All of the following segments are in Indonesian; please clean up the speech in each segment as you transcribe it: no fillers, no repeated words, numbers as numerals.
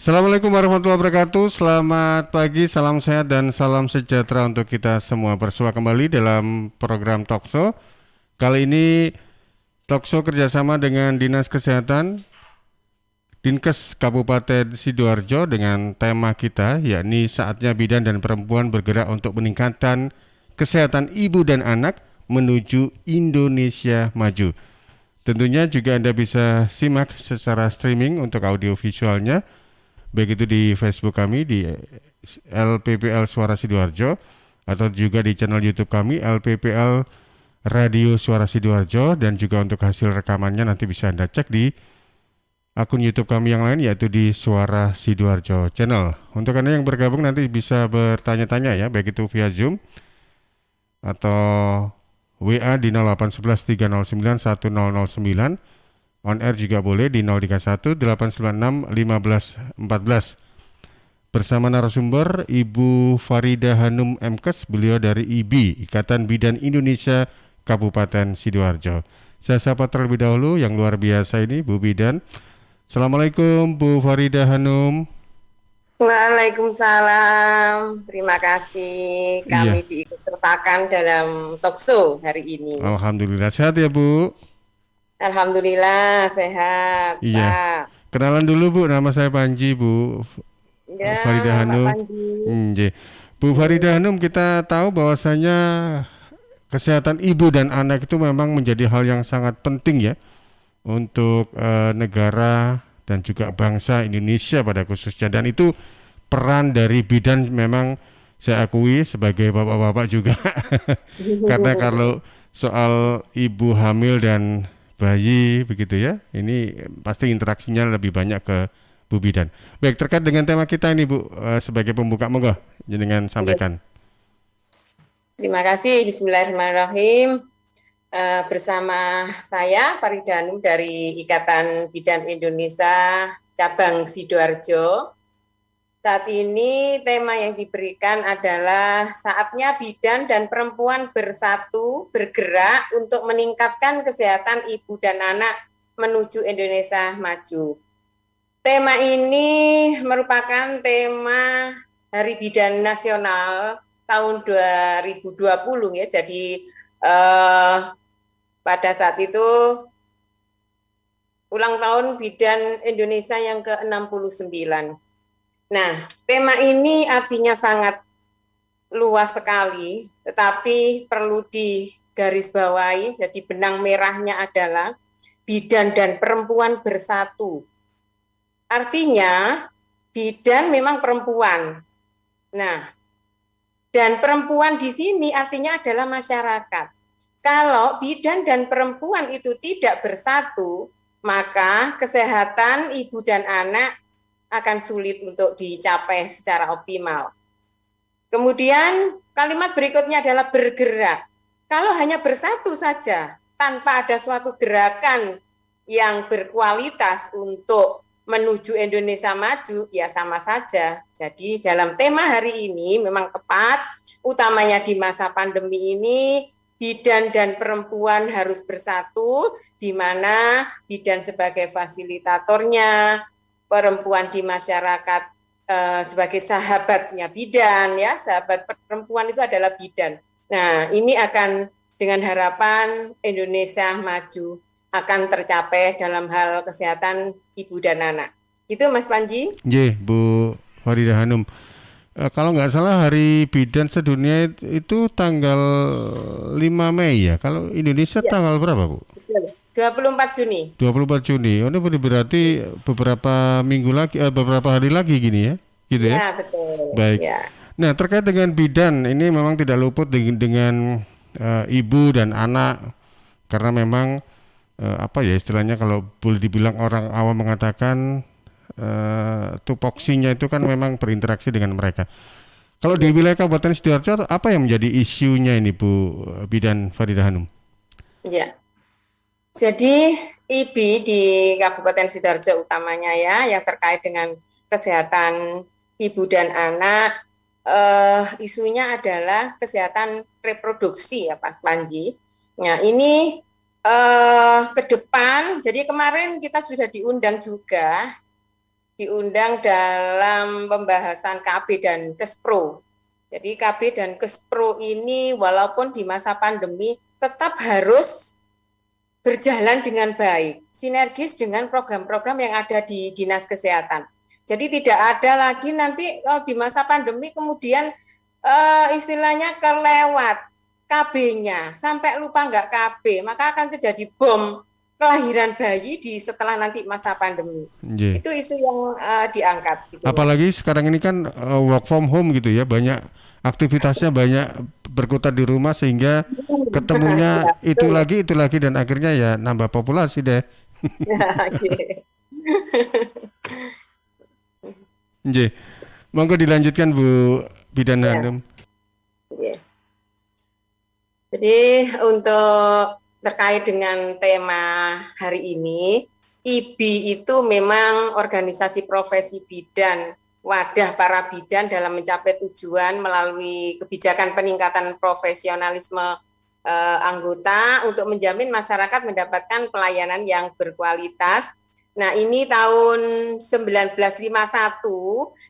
Assalamualaikum warahmatullahi wabarakatuh. Selamat pagi, salam sehat dan salam sejahtera untuk kita semua. Bersua kembali dalam program Talkshow. Kali ini Talkshow kerjasama dengan Dinas Kesehatan Dinkes Kabupaten Sidoarjo dengan tema kita yakni saatnya bidan dan perempuan bergerak untuk meningkatkan kesehatan ibu dan anak menuju Indonesia maju. Tentunya juga Anda bisa simak secara streaming untuk audio visualnya, baik itu di Facebook kami di LPPL Suara Sidoarjo atau juga di channel YouTube kami LPPL Radio Suara Sidoarjo, dan juga untuk hasil rekamannya nanti bisa Anda cek di akun YouTube kami yang lain yaitu di Suara Sidoarjo Channel. Untuk Anda yang bergabung nanti bisa bertanya-tanya ya, baik itu via Zoom atau WA di 0811 309 1009. On air juga boleh di 031 896 1514. Bersama narasumber Ibu Farida Hanum MKes, beliau dari IBI, Ikatan Bidan Indonesia Kabupaten Sidoarjo. Saya sapa terlebih dahulu yang luar biasa ini, Bu Bidan. Assalamualaikum Bu Farida Hanum. Waalaikumsalam. Terima kasih kami Iya, diikutsertakan dalam talkshow hari ini. Alhamdulillah sehat ya Bu. Alhamdulillah sehat, Iya, Pak. kenalan dulu Bu, nama saya Panji Bu Farida Ya, Pak Hanum. Panji. Iya. Bu Farida Hmm, Hanum, kita tahu bahwasanya kesehatan ibu dan anak itu memang menjadi hal yang sangat penting ya untuk negara dan juga bangsa Indonesia pada khususnya, dan itu peran dari bidan memang saya akui sebagai bapak-bapak juga karena kalau soal ibu hamil dan bayi begitu ya, ini pasti interaksinya lebih banyak ke Bu Bidan. Baik, terkait dengan tema kita ini Bu, sebagai pembuka monggo dengan Iya, sampaikan. terima kasih. Bismillahirrahmanirrahim. Bersama saya Farida Hanum dari Ikatan Bidan Indonesia Cabang Sidoarjo. Saat ini tema yang diberikan adalah saatnya bidan dan perempuan bersatu bergerak untuk meningkatkan kesehatan ibu dan anak menuju Indonesia maju. Tema ini merupakan tema Hari Bidan Nasional tahun 2020 ya. Jadi pada saat itu ulang tahun Bidan Indonesia yang ke-69. Nah, tema ini artinya sangat luas sekali, tetapi perlu digarisbawahi. Jadi benang merahnya adalah bidan dan perempuan bersatu. Artinya bidan memang perempuan. Nah, dan perempuan di sini artinya adalah masyarakat. Kalau bidan dan perempuan itu tidak bersatu, maka kesehatan ibu dan anak akan sulit untuk dicapai secara optimal. Kemudian kalimat berikutnya adalah bergerak. Kalau hanya bersatu saja, tanpa ada suatu gerakan yang berkualitas untuk menuju Indonesia maju, ya sama saja. Jadi dalam tema hari ini memang tepat, utamanya di masa pandemi ini, bidan dan perempuan harus bersatu, di mana bidan sebagai fasilitatornya, perempuan di masyarakat sebagai sahabatnya bidan, ya, sahabat perempuan itu adalah bidan. Nah, ini akan dengan harapan Indonesia maju akan tercapai dalam hal kesehatan ibu dan anak. Itu Mas Panji. Nggih, Bu Farida Hanum. Kalau nggak salah Hari Bidan Sedunia itu tanggal 5 Mei ya. Kalau Indonesia Ya, tanggal berapa, Bu? betul. 24 Juni. 24 Juni. Oh, ini berarti beberapa minggu lagi, beberapa hari lagi gini ya. Gitu ya. Ya, betul. Baik. Ya. Nah, terkait dengan bidan ini memang tidak luput dengan ibu dan anak, karena memang apa ya istilahnya, kalau boleh dibilang orang awam mengatakan tupoksinya itu kan memang berinteraksi dengan mereka. Kalau di Ya. wilayah Kabupaten Sidoarjo apa yang menjadi isunya ini Bu Bidan Farida Hanum? Ya. Jadi IBI di Kabupaten Sidoarjo utamanya ya yang terkait dengan kesehatan ibu dan anak, isunya adalah kesehatan reproduksi ya Pak Panji. Nah ini ke depan, jadi kemarin kita sudah diundang juga diundang dalam pembahasan KB dan Kespro. Jadi KB dan Kespro ini walaupun di masa pandemi tetap harus berjalan dengan baik, sinergis dengan program-program yang ada di Dinas Kesehatan. Jadi tidak ada lagi nanti di masa pandemi kemudian istilahnya kelewat KB-nya, sampai lupa nggak KB, maka akan terjadi bom kelahiran bayi di setelah nanti masa pandemi. Nggih. Itu isu yang diangkat. Gitu, Mas. Apalagi sekarang ini kan work from home gitu ya, banyak aktivitasnya, banyak berkutat di rumah sehingga ketemunya Ya, betul. itu lagi dan akhirnya ya nambah populasi deh. Ya, oke. Nggih. Monggo dilanjutkan Bu Bidan Ya, Hanum. ya. Jadi untuk terkait dengan tema hari ini, IBI itu memang organisasi profesi bidan, wadah para bidan dalam mencapai tujuan melalui kebijakan peningkatan profesionalisme anggota untuk menjamin masyarakat mendapatkan pelayanan yang berkualitas. Nah, ini tahun 1951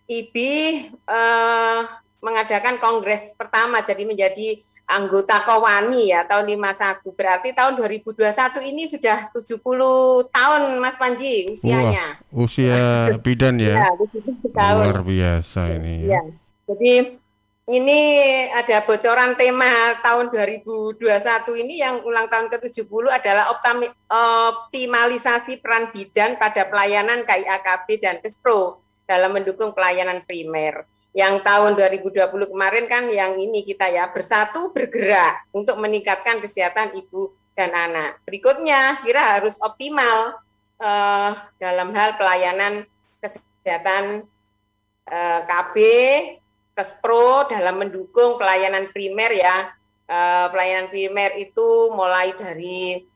IBI mengadakan kongres pertama, jadi menjadi anggota Kowani ya tahun 51. Berarti tahun 2021 ini sudah 70 tahun Mas Panji Wah, usianya. usia bidan Ya, ya. 70 Luar tahun. biasa ini ya. Ya. Jadi ini ada bocoran tema tahun 2021 ini yang ulang tahun ke-70 adalah optimalisasi peran bidan pada pelayanan KIAKB dan Kespro dalam mendukung pelayanan primer. Yang tahun 2020 kemarin kan yang ini kita ya bersatu bergerak untuk meningkatkan kesehatan ibu dan anak. Berikutnya kira harus optimal dalam hal pelayanan kesehatan KB, Kespro dalam mendukung pelayanan primer ya. Pelayanan primer itu mulai dari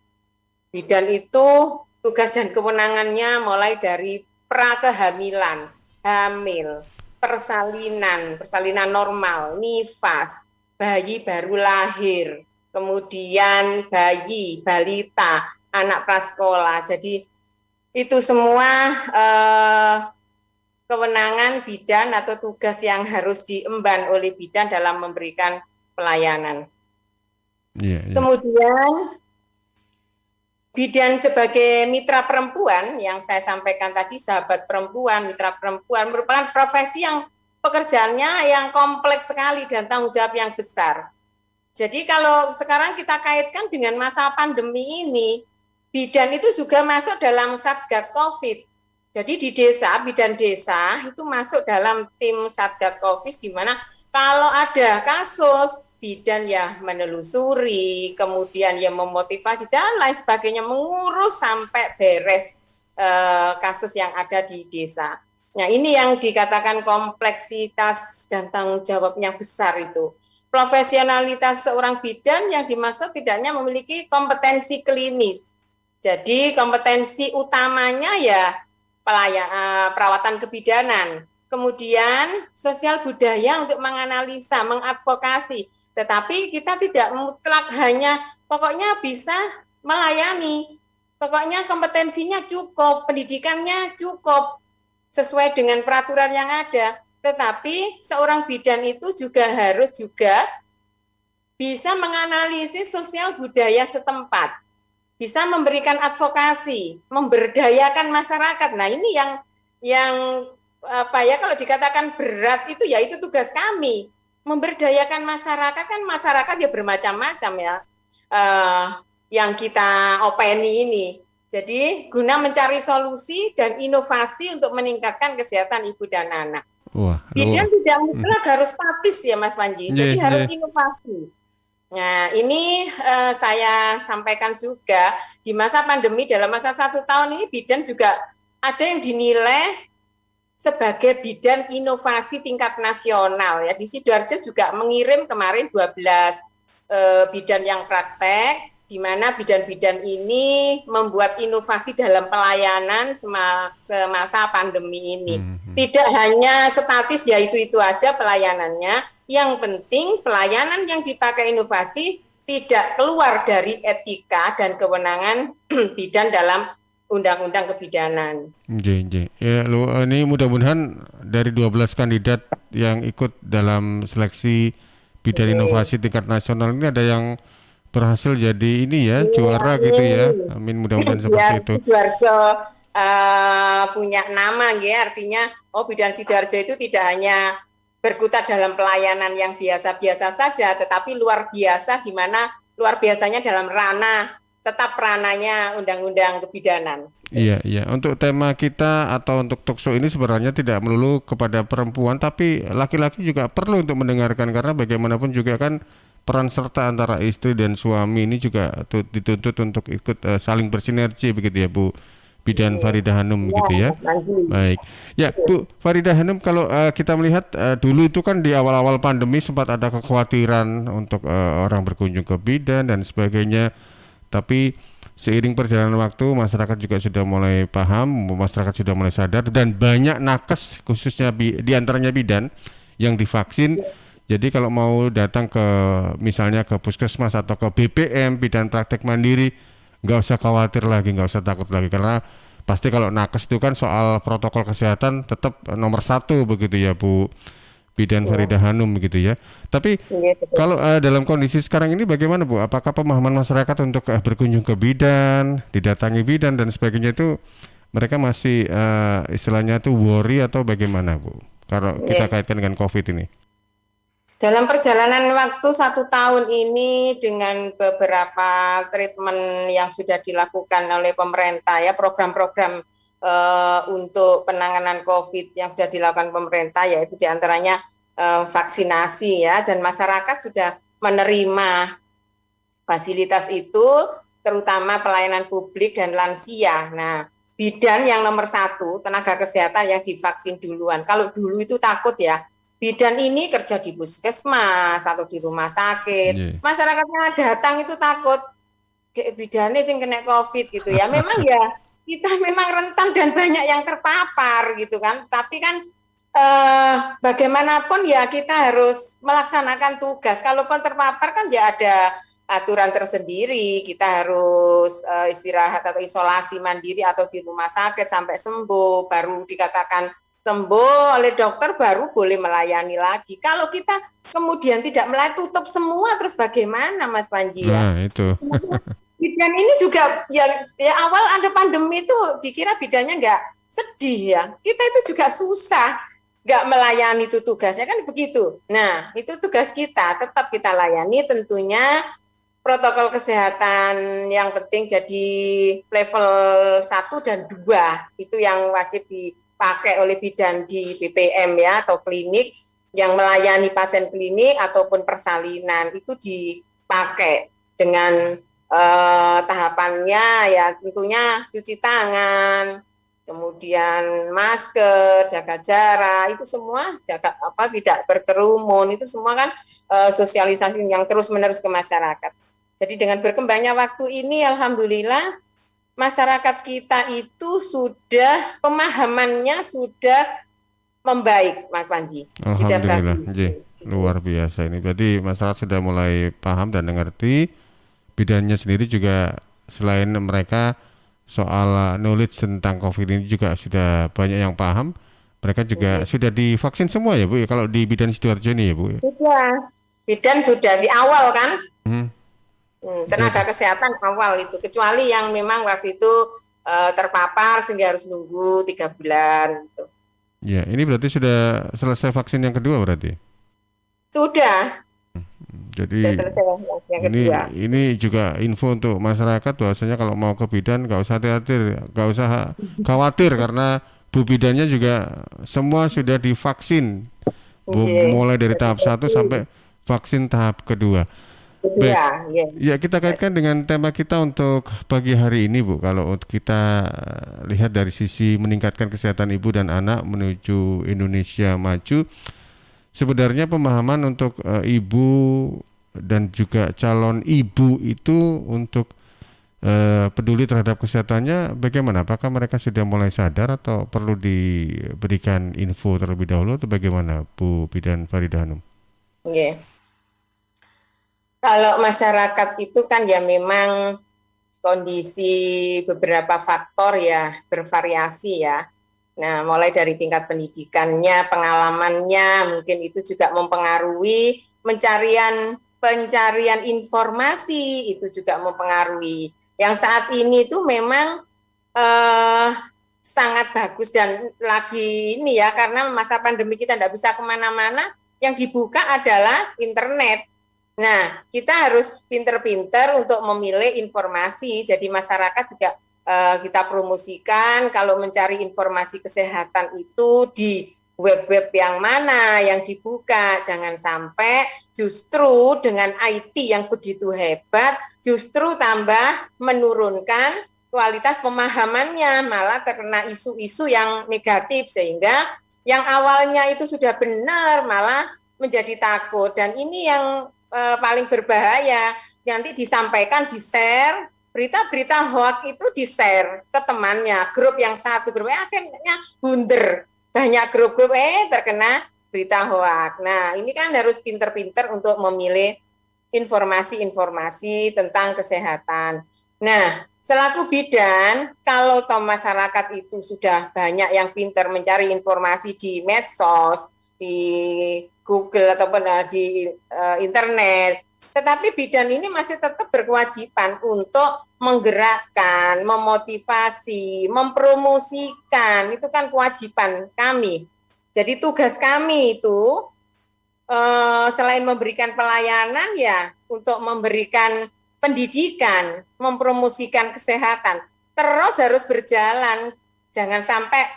bidan itu tugas dan kewenangannya mulai dari prakehamilan, hamil, persalinan normal, nifas, bayi baru lahir, kemudian bayi, balita, anak prasekolah. Jadi itu semua kewenangan bidan atau tugas yang harus diemban oleh bidan dalam memberikan pelayanan. Iya, iya. Kemudian bidan sebagai mitra perempuan yang saya sampaikan tadi, sahabat perempuan, mitra perempuan merupakan profesi yang pekerjaannya yang kompleks sekali dan tanggung jawab yang besar. Jadi kalau sekarang kita kaitkan dengan masa pandemi ini, bidan itu juga masuk dalam Satgas COVID. Jadi di desa, bidan desa itu masuk dalam tim Satgas COVID di mana kalau ada kasus, bidan ya menelusuri, kemudian ya memotivasi dan lain sebagainya, mengurus sampai beres kasus yang ada di desa. Nah ini yang dikatakan kompleksitas dan tanggung jawabnya besar itu. Profesionalitas seorang bidan yang dimaksud tidaknya memiliki kompetensi klinis. Jadi kompetensi utamanya ya perawatan kebidanan, kemudian sosial budaya untuk menganalisa, mengadvokasi. Tetapi kita tidak mutlak hanya pokoknya bisa melayani, pokoknya kompetensinya cukup, pendidikannya cukup sesuai dengan peraturan yang ada. Tetapi seorang bidan itu juga harus bisa menganalisis sosial budaya setempat, bisa memberikan advokasi, memberdayakan masyarakat. Nah, ini yang apa ya kalau dikatakan berat itu ya itu tugas kami. Memberdayakan masyarakat kan masyarakat ya bermacam-macam ya. Yang kita openi ini. Jadi guna mencari solusi dan inovasi untuk meningkatkan kesehatan ibu dan anak. Wah, Bidan tidak mutlak harus statis ya Mas Panji, jadi nggih, harus nggih. inovasi. Nah, ini saya sampaikan juga di masa pandemi dalam masa 1 tahun ini bidan juga ada yang dinilai sebagai bidan inovasi tingkat nasional ya. Di Sidoarjo juga mengirim kemarin 12 bidan yang praktek, di mana bidan-bidan ini membuat inovasi dalam pelayanan semasa pandemi ini. Tidak hanya statis ya itu aja pelayanannya, yang penting pelayanan yang dipakai inovasi tidak keluar dari etika dan kewenangan bidan dalam undang-undang kebidanan. Ya, ini mudah-mudahan dari 12 kandidat yang ikut dalam seleksi bidan Nggih. inovasi tingkat nasional ini ada yang berhasil jadi ini ya, Nggih, juara gitu ya. amin. Amin, mudah-mudahan Biar seperti itu. Sidoarjo punya nama, ya, artinya bidan Sidoarjo itu tidak hanya berkutat dalam pelayanan yang biasa-biasa saja, tetapi luar biasa, di mana luar biasanya dalam ranah, tetap ranahnya undang-undang kebidanan. Iya, iya. Untuk tema kita atau untuk talkshow ini sebenarnya tidak melulu kepada perempuan, tapi laki-laki juga perlu untuk mendengarkan karena bagaimanapun juga kan peran serta antara istri dan suami ini juga dituntut untuk ikut saling bersinergi begitu ya Bu Bidan Faridah Hanum Ya, gitu ya. Mas Panji. Baik. Ya, Bu Faridah Hanum kalau kita melihat dulu itu kan di awal-awal pandemi sempat ada kekhawatiran untuk orang berkunjung ke bidan dan sebagainya. Tapi seiring perjalanan waktu masyarakat juga sudah mulai paham, masyarakat sudah mulai sadar dan banyak nakes khususnya di antaranya bidan yang divaksin. Jadi kalau mau datang ke misalnya ke puskesmas atau ke BPM bidan praktek mandiri, nggak usah khawatir lagi, nggak usah takut lagi karena pasti kalau nakes itu kan soal protokol kesehatan tetap nomor satu begitu ya Bu Bidan Ya, Faridah Hanum begitu ya. Tapi iya, betul. kalau dalam kondisi sekarang ini bagaimana Bu? Apakah pemahaman masyarakat untuk berkunjung ke bidan, didatangi bidan dan sebagainya itu mereka masih istilahnya itu worry atau bagaimana Bu? Kalau kita Iya. kaitkan dengan COVID ini. Dalam perjalanan waktu 1 tahun ini dengan beberapa treatment yang sudah dilakukan oleh pemerintah, ya, program-program untuk penanganan COVID yang sudah dilakukan pemerintah, yaitu diantaranya vaksinasi, ya, dan masyarakat sudah menerima fasilitas itu, terutama pelayanan publik dan lansia. Nah, bidan yang nomor satu, tenaga kesehatan yang divaksin duluan. Kalau dulu itu takut, ya, bidan ini kerja di puskesmas atau di rumah Iya. sakit. Masyarakatnya datang itu takut, kayak bidannya sing kena COVID gitu ya. Memang ya, kita memang rentan dan banyak yang terpapar gitu kan. Tapi kan bagaimanapun ya kita harus melaksanakan tugas. Kalaupun terpapar kan ya ada aturan tersendiri. Kita harus istirahat atau isolasi mandiri atau di rumah sakit sampai sembuh, baru dikatakan sembuh oleh dokter baru boleh melayani lagi. Kalau kita kemudian tidak melayani, tutup semua, terus bagaimana Mas Panji ya? Nah, itu. Bidan ini juga ya awal ada pandemi itu dikira bidannya nggak sedih, ya. Kita itu juga susah, nggak melayani, itu tugasnya kan begitu. Nah, itu tugas kita, tetap kita layani tentunya protokol kesehatan yang penting jadi level 1 dan 2 itu yang wajib dipakai oleh bidan di BPM, ya, atau klinik yang melayani pasien klinik ataupun persalinan itu dipakai dengan tahapannya, ya, tentunya cuci tangan, kemudian masker, jaga jarak, itu semua tidak berkerumun, itu semua kan sosialisasi yang terus-menerus ke masyarakat. Jadi dengan berkembangnya waktu ini, alhamdulillah masyarakat kita itu sudah pemahamannya sudah membaik, Mas Panji. Sudah Alhamdulillah. bagus. Luar biasa ini. Berarti masyarakat sudah mulai paham dan mengerti. Bidannya sendiri juga selain mereka soal knowledge tentang COVID ini juga sudah banyak yang paham. Mereka juga sudah divaksin semua ya Bu ya kalau di bidan Sidoarjo ini ya Bu ya. Sudah. Bidan sudah di awal kan, Hmm, tenaga berarti kesehatan awal itu, kecuali yang memang waktu itu terpapar sehingga harus nunggu 3 bulan gitu. ya ini berarti sudah selesai vaksin yang kedua berarti. Sudah Jadi selesai yang ini kedua. ini juga info untuk masyarakat bahwasanya kalau mau ke bidan nggak usah hati-hati, nggak usah khawatir karena bu bidannya juga semua sudah divaksin Oke. mulai dari tahap 1 sampai vaksin tahap kedua. Baik, Kedua, ya. ya kita kaitkan dengan tema kita untuk pagi hari ini Bu. Kalau untuk kita lihat dari sisi meningkatkan kesehatan ibu dan anak menuju Indonesia maju, sebenarnya pemahaman untuk ibu dan juga calon ibu itu untuk peduli terhadap kesehatannya bagaimana? Apakah mereka sudah mulai sadar atau perlu diberikan info terlebih dahulu atau bagaimana Bu Bidan Faridah Hanum? Oke. Kalau masyarakat itu kan ya memang kondisi beberapa faktor ya bervariasi ya. Nah, mulai dari tingkat pendidikannya, pengalamannya, mungkin itu juga mempengaruhi pencarian informasi itu juga mempengaruhi. Yang saat ini itu memang eh, sangat bagus dan lagi ini ya karena masa pandemi kita tidak bisa kemana-mana, yang dibuka adalah internet. Nah, kita harus pinter-pinter untuk memilih informasi. Jadi masyarakat juga kita promosikan kalau mencari informasi kesehatan itu di web-web yang mana yang dibuka. Jangan sampai justru dengan IT yang begitu hebat, justru tambah menurunkan kualitas pemahamannya, malah terkena isu-isu yang negatif sehingga yang awalnya itu sudah benar malah menjadi takut. Dan ini yang paling berbahaya, nanti disampaikan, di-share, berita-berita hoax itu di-share ke temannya, grup yang satu, grup akhirnya bunder, banyak grup-grup terkena berita hoax. Nah, ini kan harus pinter-pinter untuk memilih informasi-informasi tentang kesehatan. Nah, selaku bidan, kalau toh masyarakat itu sudah banyak yang pinter mencari informasi di medsos, di Google ataupun di internet. Tetapi bidan ini masih tetap berkewajiban untuk menggerakkan, memotivasi, mempromosikan. Itu kan kewajiban kami. Jadi tugas kami itu selain memberikan pelayanan ya untuk memberikan pendidikan, mempromosikan kesehatan. Terus harus berjalan, jangan sampai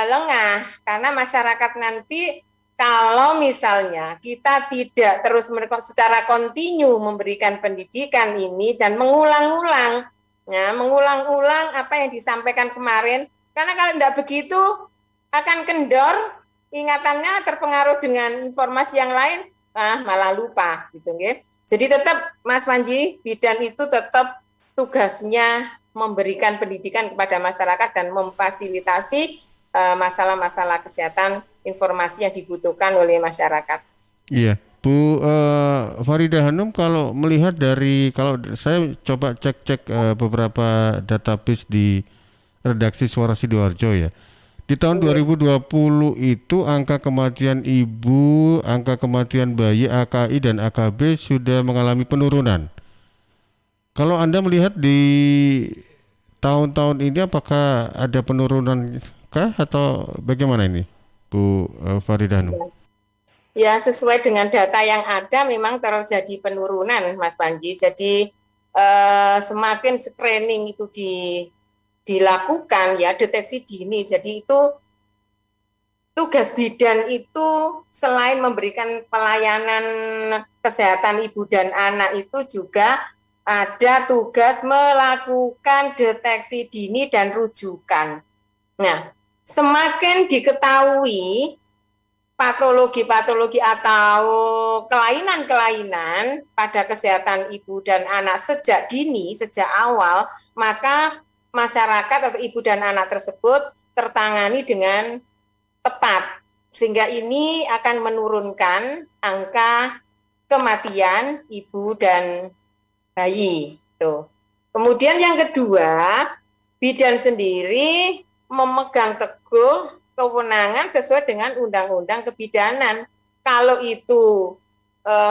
lengah karena masyarakat nanti kalau misalnya kita tidak terus secara kontinu memberikan pendidikan ini dan mengulang-ulang, ya, mengulang-ulang apa yang disampaikan kemarin, karena kalau tidak begitu akan kendor, ingatannya terpengaruh dengan informasi yang lain, malah lupa, gitu, ya. Jadi tetap Mas Panji, bidan itu tetap tugasnya memberikan pendidikan kepada masyarakat dan memfasilitasi masalah-masalah kesehatan, informasi yang dibutuhkan oleh masyarakat. Iya, Bu Farida Hanum, kalau melihat dari, kalau saya coba cek-cek beberapa database di redaksi Suara Sidoarjo ya. Di tahun 2020 itu angka kematian ibu, angka kematian bayi, AKI dan AKB sudah mengalami penurunan. Kalau Anda melihat di tahun-tahun ini apakah ada penurunan kah atau bagaimana ini, Bu Farida Hanum? Ya, sesuai dengan data yang ada memang terjadi penurunan, Mas Panji. Jadi semakin screening itu dilakukan ya, deteksi dini. Jadi itu tugas bidan itu selain memberikan pelayanan kesehatan ibu dan anak itu juga ada tugas melakukan deteksi dini dan rujukan. Nah, semakin diketahui patologi-patologi atau kelainan-kelainan pada kesehatan ibu dan anak sejak dini, sejak awal, maka masyarakat atau ibu dan anak tersebut tertangani dengan tepat. Sehingga ini akan menurunkan angka kematian ibu dan bayi. Tuh. Kemudian yang kedua, bidan sendiri memegang teguh kewenangan sesuai dengan undang-undang kebidanan. Kalau itu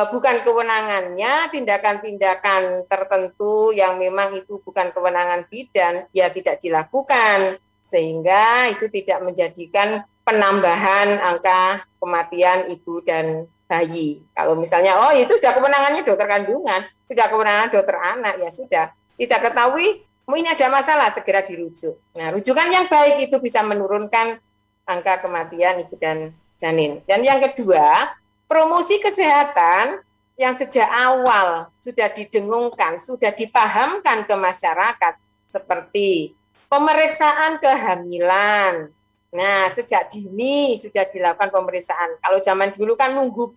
bukan kewenangannya, tindakan-tindakan tertentu yang memang itu bukan kewenangan bidan, ya tidak dilakukan. Sehingga itu tidak menjadikan penambahan angka kematian ibu dan bayi. Kalau misalnya, oh itu sudah kewenangannya dokter kandungan, sudah kewenangan dokter anak, ya sudah. Tidak ketahui, ini ada masalah, segera dirujuk. Nah, rujukan yang baik itu bisa menurunkan angka kematian ibu dan janin. Dan yang kedua, promosi kesehatan yang sejak awal sudah didengungkan, sudah dipahamkan ke masyarakat, seperti pemeriksaan kehamilan. Nah, sejak dini sudah dilakukan pemeriksaan. Kalau zaman dulu kan nunggu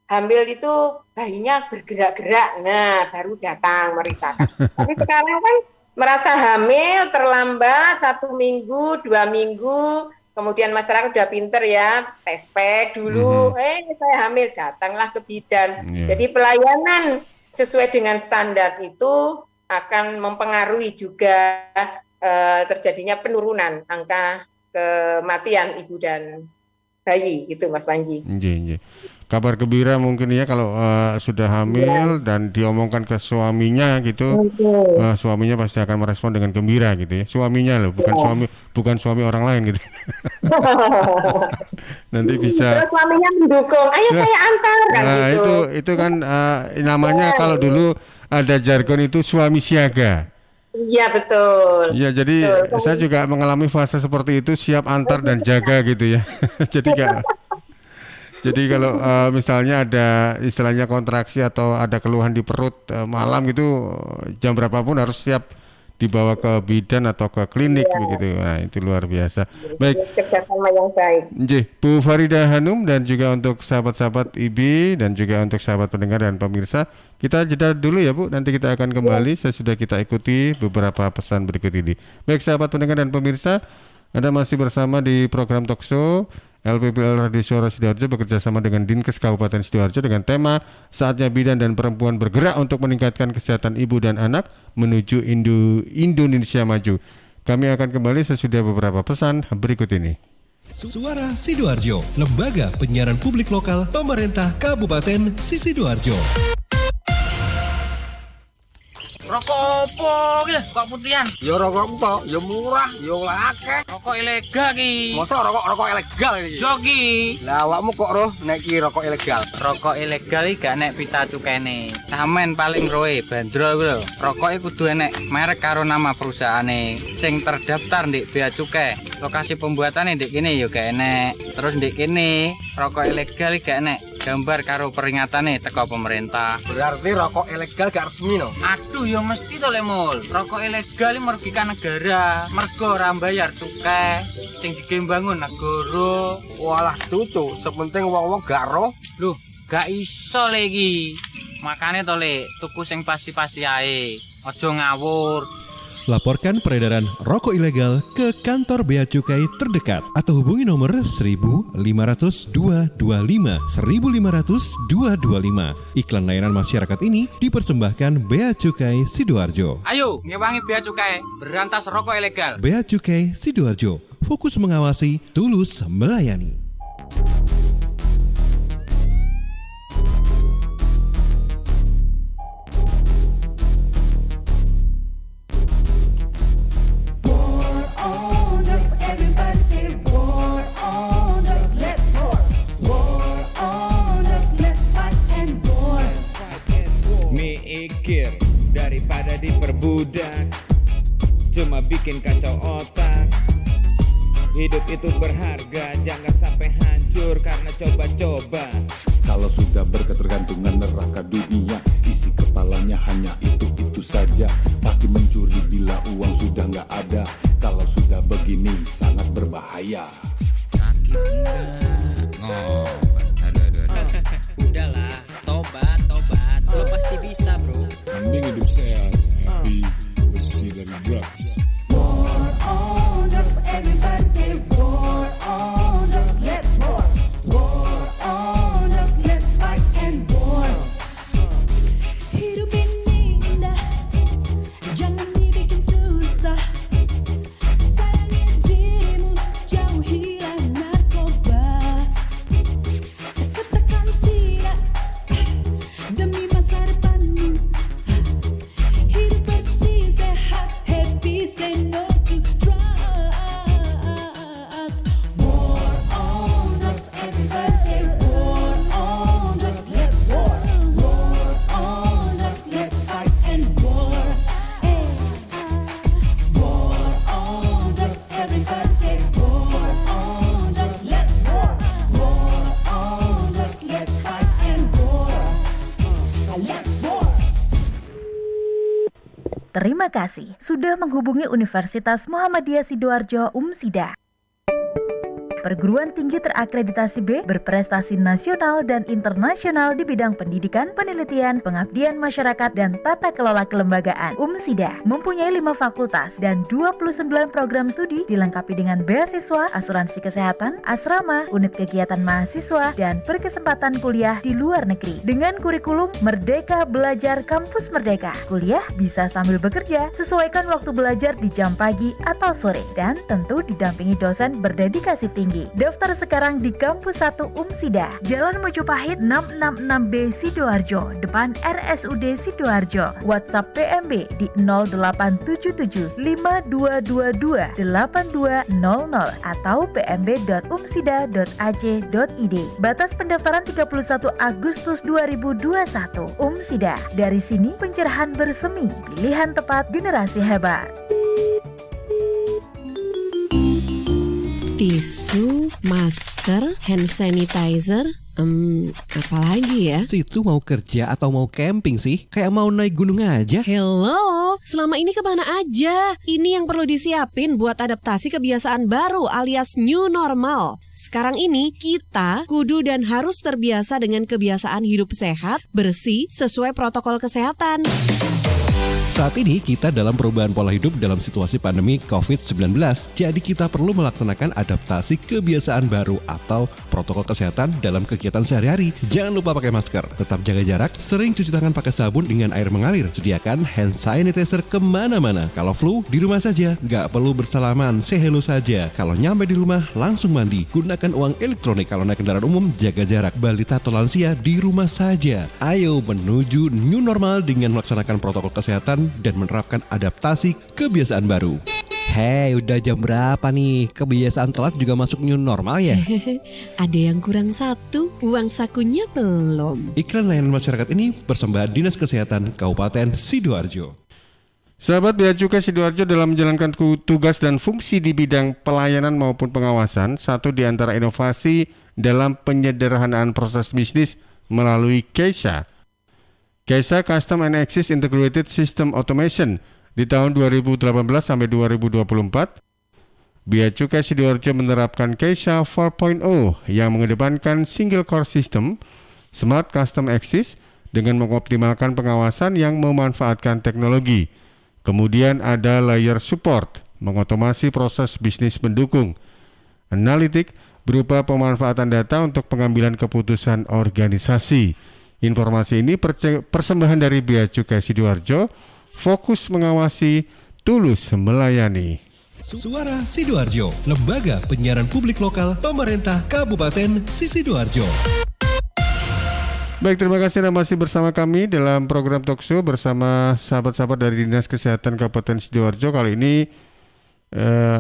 hamil itu bayinya bergerak-gerak, nah baru datang meriksakan. Tapi sekarang kan merasa hamil terlambat 1 minggu, 2 minggu, kemudian masyarakat udah pinter ya, tes pack dulu, saya hamil, datanglah ke bidan. Yeah. Jadi pelayanan sesuai dengan standar itu akan mempengaruhi juga terjadinya penurunan angka kematian ibu dan bayi, gitu Mas Panji. Kabar gembira mungkin ya kalau sudah hamil dan diomongkan ke suaminya gitu, suaminya pasti akan merespon dengan gembira gitu ya. Suaminya loh, bukan suami orang lain gitu. Nanti bisa. Terus suaminya mendukung, ayo saya antar kan gitu. Itu kan namanya kalau dulu ada jargon itu suami siaga. Iya betul. Iya, jadi saya juga mengalami fase seperti itu, siap antar dan jaga gitu ya. Jadi kalau misalnya ada istilahnya kontraksi atau ada keluhan di perut malam gitu, jam berapapun harus siap dibawa ke bidan atau ke klinik begitu. Nah, itu luar biasa. Baik. Kerjasama yang baik. Bu Farida Hanum dan juga untuk sahabat-sahabat IB dan juga untuk sahabat pendengar dan pemirsa, kita jeda dulu ya Bu. Nanti kita akan kembali sesudah kita ikuti beberapa pesan berikut ini. Baik sahabat pendengar dan pemirsa, Anda masih bersama di program Talkshow LPPL Radio Suara Sidoarjo bekerja sama dengan Dinkes Kabupaten Sidoarjo dengan tema Saatnya Bidan dan Perempuan Bergerak untuk Meningkatkan Kesehatan Ibu dan Anak Menuju Indonesia Maju. Kami akan kembali sesudah beberapa pesan berikut ini. Suara Sidoarjo, lembaga penyiaran publik lokal pemerintah Kabupaten Sidoarjo. Rokok opo ki lho, kok putihan? Ya rokok entok, ya murah, ya akeh. Rokok ilegal ki. Masa rokok ilegal iki? Yo ki. Lah awakmu kok roh nek ki rokok ilegal? Rokok ilegal iki gak nek pita cukene. Samen paling roe bandro iku lho. Rokoke kudu enek merek karo nama perusahaane sing terdaftar ndek bea cukai. Lokasi pembuatane ndek kene yo gak enek. Terus ndek kene rokok ilegal iki gak enek gambar karo peringatane teko pemerintah. Berarti rokok ilegal gak resmi no? Aduh ya mesti to Lemul. Rokok ilegal iki merugikan negara. Mergo ora mbayar cukai sing digembangun negara. Walah cucu, sepenting wong-wong gak roh. Loh, gak iso le iki. Makane to Le, tuku sing pasti-pasti ae. Aja ngawur. Laporkan peredaran rokok ilegal ke kantor Bea Cukai terdekat atau hubungi nomor 1500 225 1500 225. Iklan layanan masyarakat ini dipersembahkan Bea Cukai Sidoarjo. Ayo, ngewangi Bea Cukai, berantas rokok ilegal. Bea Cukai Sidoarjo, fokus mengawasi, tulus melayani. Mikir daripada diperbudak, cuma bikin kacau otak. Hidup itu berharga, jangan sampai hancur karena coba-coba. Kalau sudah berketergantungan neraka dunia, isi kepalanya hanya itu saja. Pasti mencuri bila uang sudah nggak ada. Kalau sudah begini sangat berbahaya. Sakit enggak? Oh, aduh. Udahlah, tobat. Lo pasti bisa, bro. Mending hidup sehat, happy, bersih dari drugs. War on drugs, everybody say war on drugs, let's war. War on drugs, let's fight and war. Hidup ini indah, jangan dibikin susah. Sayangi dirimu, jauhilah narkoba. Katakan tidak demi masa depanmu. Hidup bersih, sehat, happy, say no to drugs. War on drugs, everybody say war on drugs, let's war. War on drugs, let's fight and war. War on drugs, everybody say war on drugs, let's war. War on drugs, let's fight and war. Let's war. Terima kasih sudah menghubungi Universitas Muhammadiyah Sidoarjo UMSIDA. perguruan tinggi terakreditasi B berprestasi nasional dan internasional di bidang pendidikan, penelitian, pengabdian masyarakat, dan tata kelola kelembagaan. UMSIDA mempunyai 5 fakultas dan 29 program studi dilengkapi dengan beasiswa, asuransi kesehatan, asrama, unit kegiatan mahasiswa, dan berkesempatan kuliah di luar negeri. Dengan kurikulum Merdeka Belajar Kampus Merdeka, kuliah bisa sambil bekerja, sesuaikan waktu belajar di jam pagi atau sore, dan tentu didampingi dosen berdedikasi tinggi. Daftar sekarang di Kampus 1 UMSIDA, Jalan Mojopahit 666B Sidoarjo, depan RSUD Sidoarjo. WhatsApp PMB di 0877 5222 8200 atau pmb.umsida.ac.id. Batas pendaftaran 31 Agustus 2021. UMSIDA, dari sini pencerahan bersemi, pilihan tepat generasi hebat. Tisu, masker, hand sanitizer, apalagi ya? Situ mau kerja atau mau camping sih? Kayak mau naik gunung aja. Hello, selama ini kemana aja? Ini yang perlu disiapin buat adaptasi kebiasaan baru alias new normal. Sekarang ini kita kudu dan harus terbiasa dengan kebiasaan hidup sehat, bersih, sesuai protokol kesehatan. Saat ini kita dalam perubahan pola hidup dalam situasi pandemi COVID-19. Jadi kita perlu melaksanakan adaptasi kebiasaan baru atau protokol kesehatan dalam kegiatan sehari-hari. Jangan lupa pakai masker, tetap jaga jarak, sering cuci tangan pakai sabun dengan air mengalir. Sediakan hand sanitizer kemana-mana. Kalau flu, di rumah saja. Nggak perlu bersalaman, say hello saja. Kalau nyampe di rumah, langsung mandi. Gunakan uang elektronik. Kalau naik kendaraan umum, jaga jarak. Balita atau lansia, di rumah saja. Ayo menuju new normal dengan melaksanakan protokol kesehatan dan menerapkan adaptasi kebiasaan baru. Hei, udah jam berapa nih? Kebiasaan telat juga masuk new normal ya? Ada yang kurang satu, uang sakunya belum. Iklan layanan masyarakat ini persembahan Dinas Kesehatan Kabupaten Sidoarjo. Sahabat Bea Cukai Sidoarjo, dalam menjalankan tugas dan fungsi di bidang pelayanan maupun pengawasan, satu di antara inovasi dalam penyederhanaan proses bisnis melalui KEISA. KEISA Custom and Access Integrated System Automation di tahun 2018 sampai 2024. Bea Cukai Sidoarjo menerapkan KEISA 4.0 yang mengedepankan single core system, smart custom access dengan mengoptimalkan pengawasan yang memanfaatkan teknologi. Kemudian ada layer support, mengotomasi proses bisnis pendukung. Analitik berupa pemanfaatan data untuk pengambilan keputusan organisasi. Informasi ini persembahan dari Bea Cukai Sidoarjo, fokus mengawasi, tulus melayani. Suara Sidoarjo, lembaga penyiaran publik lokal pemerintah Kabupaten Sidoarjo. Baik, terima kasih Anda masih bersama kami dalam program Talkshow bersama sahabat-sahabat dari Dinas Kesehatan Kabupaten Sidoarjo. Kali ini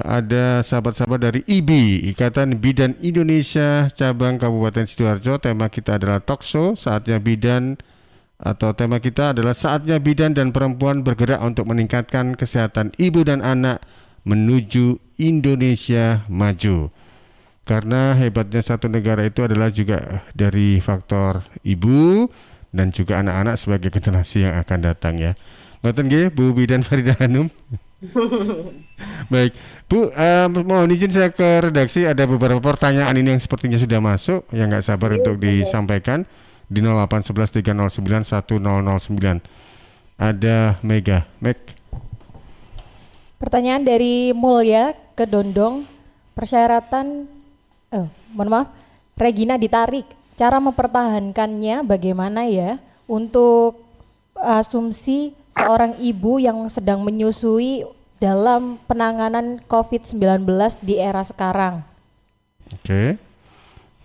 ada sahabat-sahabat dari IBI, Ikatan Bidan Indonesia Cabang Kabupaten Sidoarjo. Tema kita adalah Talkshow, saatnya bidan, atau tema kita adalah saatnya bidan dan perempuan bergerak untuk meningkatkan kesehatan ibu dan anak menuju Indonesia maju. Karena hebatnya satu negara itu adalah juga dari faktor ibu dan juga anak-anak sebagai generasi yang akan datang ya. Ngoten nggih Bu Bidan Farida Hanum. Baik, Bu, mohon izin saya ke redaksi, ada beberapa pertanyaan ini yang sepertinya sudah masuk, yang nggak sabar untuk disampaikan di 0811309109. Ada Meg. Pertanyaan dari Mulya ke Dondong, persyaratan, Regina ditarik. Cara mempertahankannya bagaimana ya untuk asumsi seorang ibu yang sedang menyusui dalam penanganan COVID-19 di era sekarang. Oke.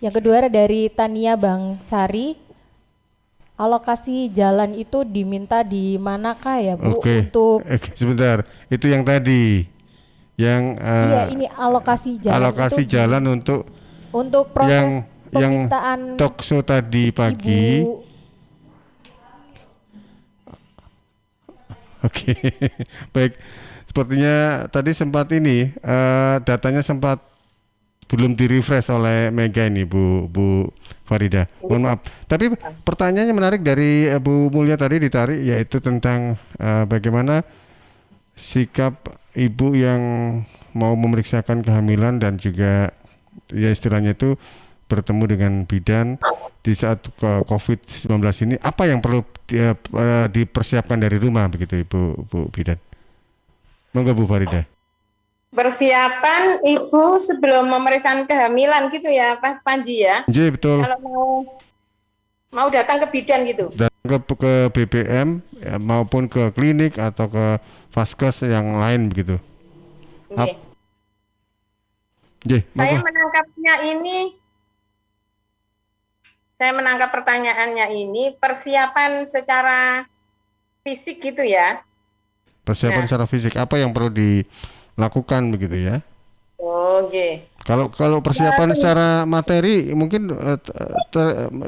Yang kedua dari Tania Bangsari, alokasi jalan itu diminta di manakah ya Bu? Untuk sebentar, itu yang tadi yang iya, ini alokasi jalan. Alokasi jalan untuk proses pemintaan yang Talkshow tadi pagi. Ibu. Oke, baik. Sepertinya tadi sempat ini datanya sempat belum di-refresh oleh Mega ini, Bu Farida. Mohon maaf. Tapi pertanyaannya menarik dari Bu Mulya tadi ditarik, yaitu tentang bagaimana sikap ibu yang mau memeriksakan kehamilan dan juga ya istilahnya itu bertemu dengan bidan di saat COVID-19 ini, apa yang perlu dipersiapkan dari rumah begitu Bu Bidan? Monggo Bu Farida. Persiapan ibu sebelum pemeriksaan kehamilan gitu ya, Mas Panji ya. Iya betul. Kalau mau datang ke bidan gitu. Datang ke BBM ya, maupun ke klinik atau ke vaskes yang lain begitu. Oke. Saya menangkap pertanyaannya ini persiapan secara fisik gitu ya. Persiapan secara fisik, apa yang perlu dilakukan begitu ya? Oke. Kalau persiapan secara materi mungkin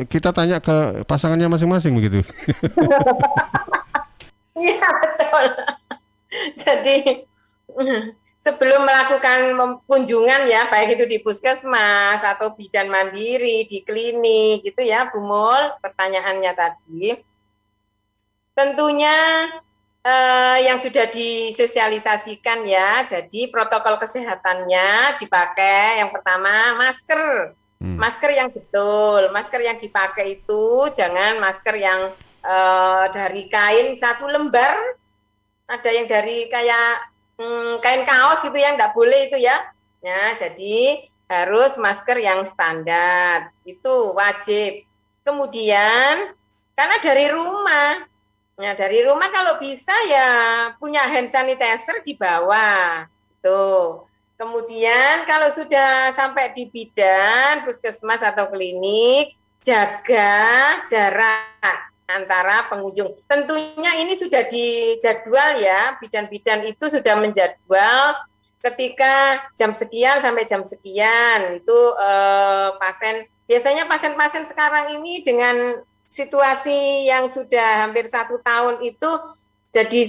kita tanya ke pasangannya masing-masing begitu. Iya betul. Jadi sebelum melakukan kunjungan ya, baik itu di puskesmas atau bidan mandiri, di klinik gitu ya, Bu Mul, pertanyaannya tadi. Tentunya yang sudah disosialisasikan ya, jadi protokol kesehatannya dipakai. Yang pertama masker, masker yang betul, masker yang dipakai itu jangan masker yang dari kain 1 lembar, ada yang dari kayak kain kaos gitu yang enggak boleh itu ya. Ya, jadi harus masker yang standar, itu wajib. Kemudian karena dari rumah, nah dari rumah kalau bisa ya punya hand sanitizer di bawah, tuh. Kemudian kalau sudah sampai di bidan, puskesmas atau klinik, jaga jarak antara pengunjung. Tentunya ini sudah dijadwal ya, bidan-bidan itu sudah menjadwal ketika jam sekian sampai jam sekian itu biasanya pasien-pasien sekarang ini dengan situasi yang sudah hampir 1 tahun itu jadi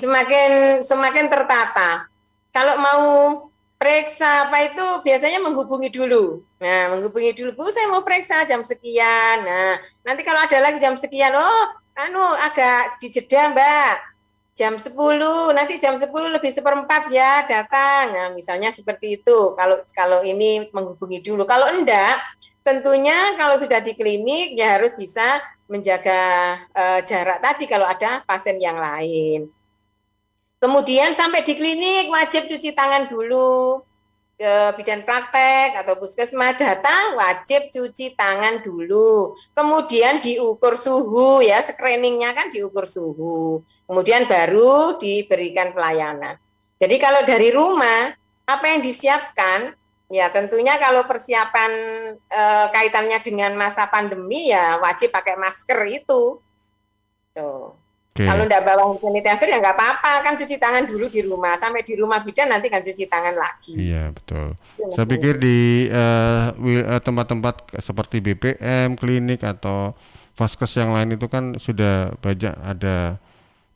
semakin tertata. Kalau mau periksa apa itu biasanya menghubungi dulu. Nah, menghubungi dulu, Bu, saya mau periksa jam sekian. Nah, nanti kalau ada lagi jam sekian, agak dijeda, Mbak. Jam 10, nanti jam 10 lebih 1/4 ya datang. Nah, misalnya seperti itu. Kalau ini menghubungi dulu. Kalau enggak, tentunya kalau sudah di klinik ya harus bisa menjaga jarak tadi kalau ada pasien yang lain. Kemudian sampai di klinik wajib cuci tangan dulu. Ke bidan praktek atau puskesmas datang wajib cuci tangan dulu. Kemudian diukur suhu ya, screeningnya kan diukur suhu. Kemudian baru diberikan pelayanan. Jadi kalau dari rumah apa yang disiapkan? Ya tentunya kalau persiapan kaitannya dengan masa pandemi ya wajib pakai masker itu. Tuh. Kalau enggak bawa hand sanitizer ya nggak apa-apa, kan cuci tangan dulu di rumah. Sampai di rumah bidan nanti kan cuci tangan lagi. Iya betul. Saya pikir di tempat-tempat seperti BPM, klinik atau vaskes yang lain itu kan sudah banyak ada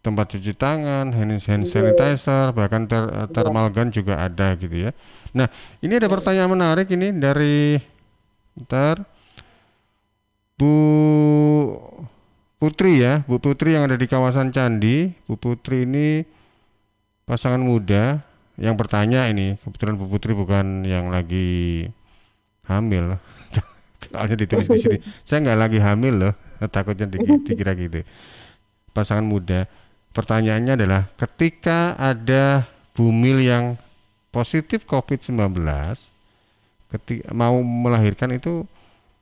tempat cuci tangan, hand sanitizer, bahkan thermal gun juga ada gitu ya. Nah, ini ada pertanyaan menarik ini dari Bu Putri ya, Bu Putri yang ada di kawasan Candi. Bu Putri ini pasangan muda yang bertanya ini, kebetulan Bu Putri bukan yang lagi hamil, soalnya ditulis di sini. Saya nggak lagi hamil loh, takutnya dikira gitu. Pasangan muda, pertanyaannya adalah ketika ada bumil yang positif COVID-19, ketika mau melahirkan itu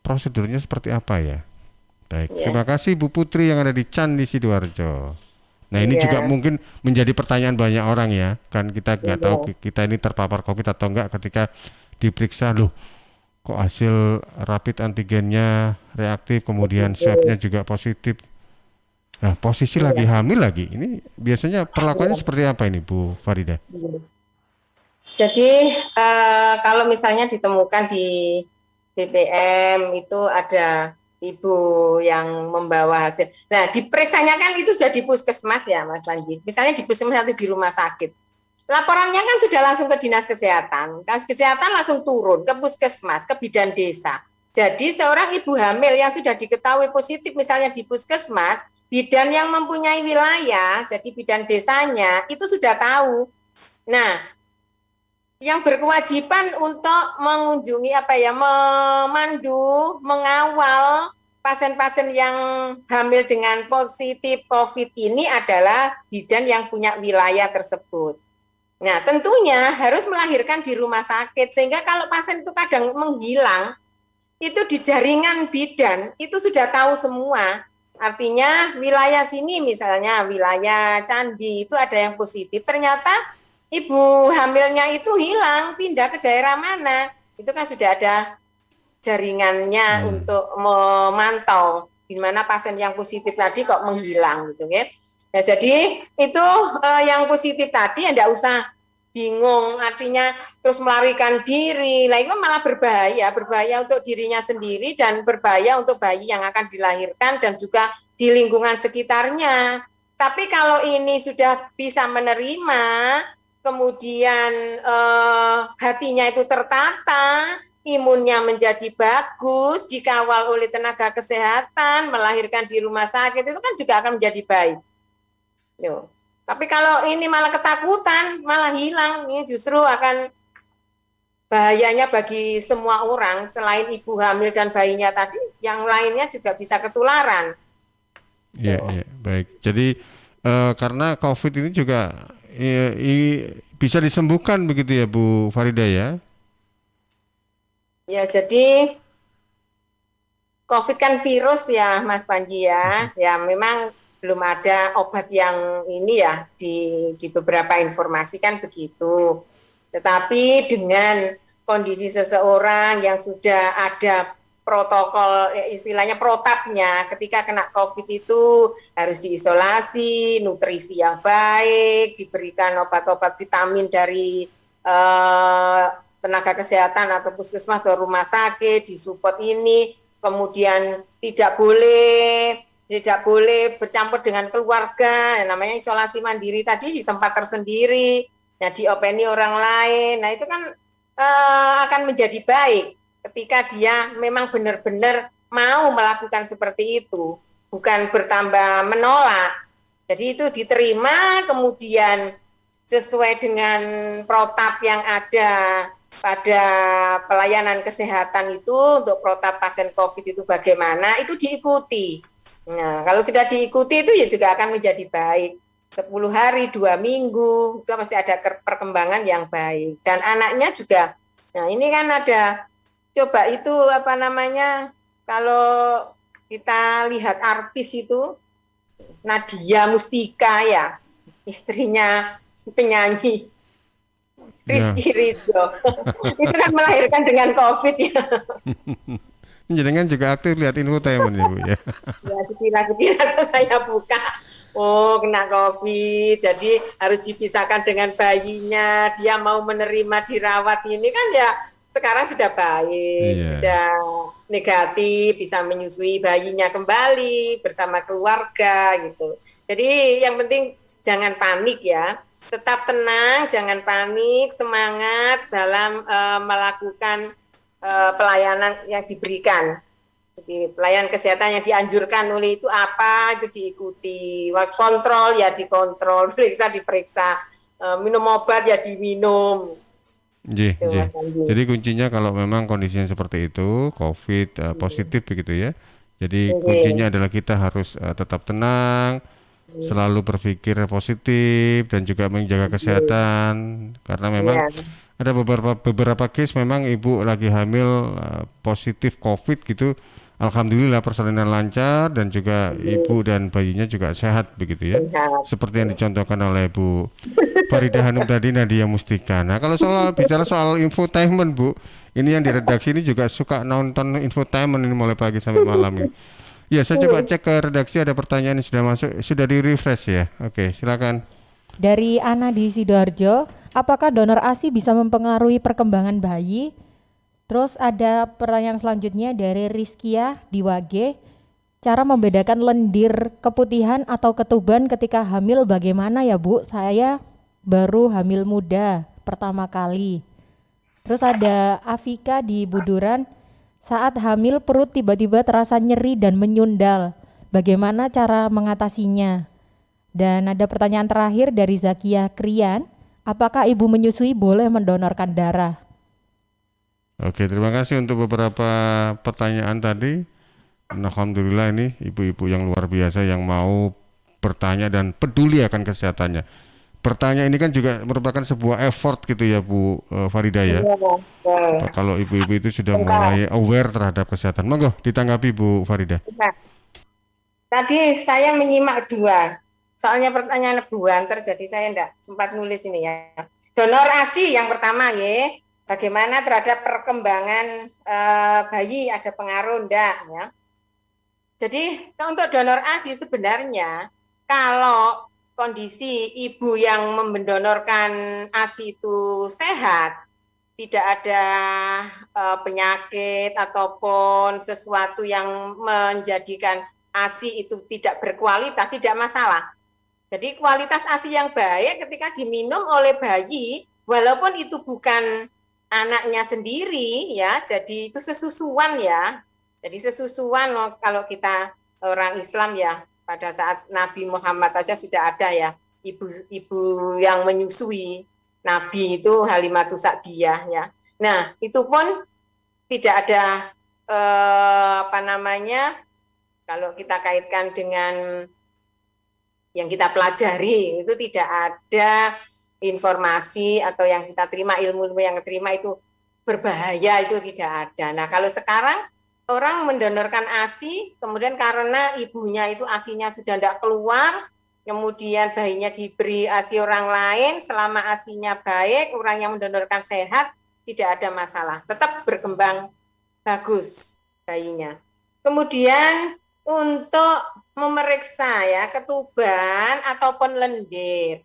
prosedurnya seperti apa ya? Baik, terima kasih Bu Putri yang ada di Candi Sidoarjo. Nah ini juga mungkin menjadi pertanyaan banyak orang ya, kan kita nggak tahu kita ini terpapar COVID atau enggak ketika diperiksa, loh kok hasil rapid antigennya reaktif, kemudian swabnya juga positif. Nah posisi lagi hamil lagi, ini biasanya perlakuannya seperti apa ini Bu Farida? Jadi kalau misalnya ditemukan di BPM itu ada ibu yang membawa hasil. Nah, diperiksanya kan itu sudah di puskesmas ya, Mas Panji. Misalnya di puskesmas atau di rumah sakit. Laporannya kan sudah langsung ke Dinas Kesehatan. Dinas Kesehatan langsung turun ke puskesmas, ke bidan desa. Jadi seorang ibu hamil yang sudah diketahui positif misalnya di puskesmas, bidan yang mempunyai wilayah, jadi bidan desanya itu sudah tahu. Nah, yang berkewajiban untuk mengunjungi memandu, mengawal pasien-pasien yang hamil dengan positif COVID ini adalah bidan yang punya wilayah tersebut. Nah, tentunya harus melahirkan di rumah sakit, sehingga kalau pasien itu kadang menghilang, itu di jaringan bidan, itu sudah tahu semua. Artinya wilayah sini misalnya, wilayah Candi, itu ada yang positif, ternyata ibu hamilnya itu hilang, pindah ke daerah mana, itu kan sudah ada jaringannya untuk memantau di mana pasien yang positif tadi kok menghilang gitu ya. Nah, jadi itu yang positif tadi tidak usah bingung, artinya terus melarikan diri. Lah itu malah berbahaya untuk dirinya sendiri dan berbahaya untuk bayi yang akan dilahirkan dan juga di lingkungan sekitarnya. Tapi kalau ini sudah bisa menerima, kemudian hatinya itu tertata, imunnya menjadi bagus, dikawal oleh tenaga kesehatan, melahirkan di rumah sakit, itu kan juga akan menjadi baik. Yo. Tapi kalau ini malah ketakutan, malah hilang, ini justru akan bahayanya bagi semua orang, selain ibu hamil dan bayinya tadi, yang lainnya juga bisa ketularan. Iya, baik. Jadi karena COVID ini juga bisa disembuhkan begitu ya Bu Farida ya? Ya, jadi COVID kan virus ya Mas Panji ya. Ya memang belum ada obat yang ini ya, di beberapa informasi kan begitu. Tetapi dengan kondisi seseorang yang sudah ada protokol, istilahnya protapnya, ketika kena COVID itu harus diisolasi, nutrisi yang baik, diberikan obat-obat vitamin dari tenaga kesehatan atau puskesmas atau rumah sakit, disupport ini, kemudian tidak boleh bercampur dengan keluarga, namanya isolasi mandiri tadi di tempat tersendiri, nah diopeni orang lain, nah itu kan akan menjadi baik ketika dia memang benar-benar mau melakukan seperti itu, bukan bertambah menolak. Jadi itu diterima, kemudian sesuai dengan protap yang ada pada pelayanan kesehatan itu, untuk protap pasien COVID itu bagaimana, itu diikuti. Nah, kalau sudah diikuti itu ya juga akan menjadi baik. 10 hari, 2 minggu, itu pasti ada perkembangan yang baik. Dan anaknya juga, nah ini kan ada, coba itu kalau kita lihat artis itu, Nadia Mustika ya, istrinya penyanyi Rizky Ridho, itu kan melahirkan dengan COVID ya. Jadi kan juga aktif lihat infotainment ya Bu ya. Ya sekilas saya buka, oh kena COVID, jadi harus dipisahkan dengan bayinya, dia mau menerima dirawat ini kan ya sekarang sudah baik, sudah negatif, bisa menyusui bayinya kembali bersama keluarga gitu. Jadi yang penting jangan panik ya, tetap tenang, jangan panik, semangat dalam melakukan pelayanan yang diberikan. Jadi pelayanan kesehatan yang dianjurkan oleh itu apa, itu diikuti. Kontrol ya dikontrol, diperiksa, minum obat ya diminum. Jadi kuncinya kalau memang kondisinya seperti itu, COVID positif begitu ya. Jadi kuncinya adalah kita harus tetap tenang, selalu berpikir positif dan juga menjaga kesehatan, karena memang ada beberapa case memang ibu lagi hamil positif COVID gitu, alhamdulillah persalinan lancar dan juga ibu dan bayinya juga sehat begitu ya, seperti yang dicontohkan oleh Bu Farida Hanum tadi, Nadia Mustika. Nah kalau bicara soal infotainment Bu, ini yang di redaksi ini juga suka nonton infotainment ini mulai pagi sampai malam ini. Ya, saya coba cek ke redaksi, ada pertanyaan yang sudah masuk, sudah di refresh ya. Oke, silakan. Dari Ana di Sidoarjo, apakah donor ASI bisa mempengaruhi perkembangan bayi? Terus ada pertanyaan selanjutnya dari Rizkia di Wage, cara membedakan lendir keputihan atau ketuban ketika hamil bagaimana ya Bu? Saya baru hamil muda pertama kali. Terus ada Afika di Buduran, saat hamil perut tiba-tiba terasa nyeri dan menyundal. Bagaimana cara mengatasinya? Dan ada pertanyaan terakhir dari Zakia Krian. apakah ibu menyusui boleh mendonorkan darah? Oke, terima kasih untuk beberapa pertanyaan tadi. Alhamdulillah ini ibu-ibu yang luar biasa yang mau bertanya dan peduli akan kesehatannya. Pertanyaan ini kan juga merupakan sebuah effort gitu ya Bu Farida ya. Kalau ibu-ibu itu sudah mulai aware terhadap kesehatan. Monggo ditanggapi Bu Farida. Nah, tadi saya menyimak dua, soalnya pertanyaan banter, jadi saya enggak sempat nulis ini ya. Donor ASI yang pertama ya, bagaimana terhadap perkembangan bayi, ada pengaruh enggak ya. Jadi untuk donor ASI sebenarnya kalau kondisi ibu yang mendonorkan ASI itu sehat, tidak ada penyakit ataupun sesuatu yang menjadikan ASI itu tidak berkualitas, tidak masalah. Jadi kualitas ASI yang baik ketika diminum oleh bayi, walaupun itu bukan anaknya sendiri ya, jadi itu sesusuan ya. Jadi sesusuan kalau kita orang Islam ya, pada saat Nabi Muhammad aja sudah ada ya, ibu yang menyusui Nabi itu Halimatus Sa'diyah ya. Nah, itu pun tidak ada kalau kita kaitkan dengan yang kita pelajari, itu tidak ada informasi atau yang kita terima, ilmu yang terima itu berbahaya, itu tidak ada. Nah, kalau sekarang orang mendonorkan ASI, kemudian karena ibunya itu ASInya sudah tidak keluar, kemudian bayinya diberi ASI orang lain, selama ASInya baik, orang yang mendonorkan sehat, tidak ada masalah, tetap berkembang bagus bayinya. Kemudian untuk memeriksa ya ketuban ataupun lendir.